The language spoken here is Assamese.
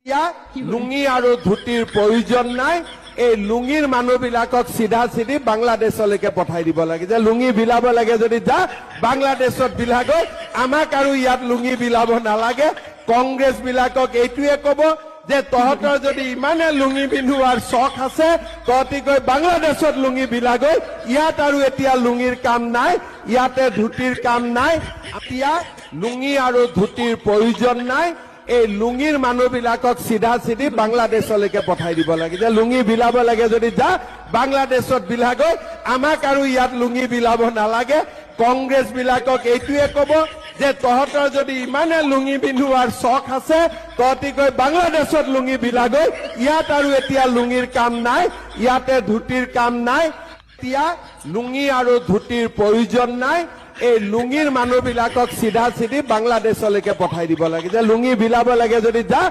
এতিয়া লুঙি আৰু ধুতিৰ প্ৰয়োজন নাই। এই লুঙিৰ মানুহবিলাকক চিধা চিধি বাংলাদেশলৈকে পঠাই দিব লাগে। যে লুঙি বিলাব লাগে যদি যা বাংলাদেশত বিলাগৈ, আমাক আৰু ইয়াত লুঙি বিলাব নালাগে। কংগ্ৰেছ বিলাকক এইটোৱে কব যে তহঁতৰ যদি ইমানে লুঙি পিন্ধোৱাৰ চখ আছে, তহঁতি গৈ বাংলাদেশত লুঙি বিলাগৈ। ইয়াত আৰু এতিয়া লুঙিৰ কাম নাই, ইয়াতে ধুতিৰ কাম নাই। এতিয়া লুঙি আৰু ধুতিৰ প্ৰয়োজন নাই। এই লুঙিৰ মানুহবিলাকক চিধা চিধি বাংলাদেশলৈকে পঠাই দিব লাগে। যে লুঙি বিলাব লাগে যদি যা বাংলাদেশত বিলাগৈ, আমাক আৰু ইয়াত লুঙি বিলাব নালাগে। কংগ্ৰেছ বিলাকক এইটোৱে কব যে তহঁতৰ যদি ইমানে লুঙি পিন্ধোৱাৰ চখ আছে, তহঁতি গৈ বাংলাদেশত লুঙি বিলাগৈ। ইয়াত আৰু এতিয়া লুঙিৰ কাম নাই, ইয়াতে ধুতিৰ কাম নাই। এতিয়া লুঙি আৰু ধুতিৰ প্ৰয়োজন নাই। এই লুঙিৰ মানুহবিলাকক চিধা চিধি বাংলাদেশলৈকে পঠাই দিব লাগে। যে লুঙি বিলাব লাগে যদি যা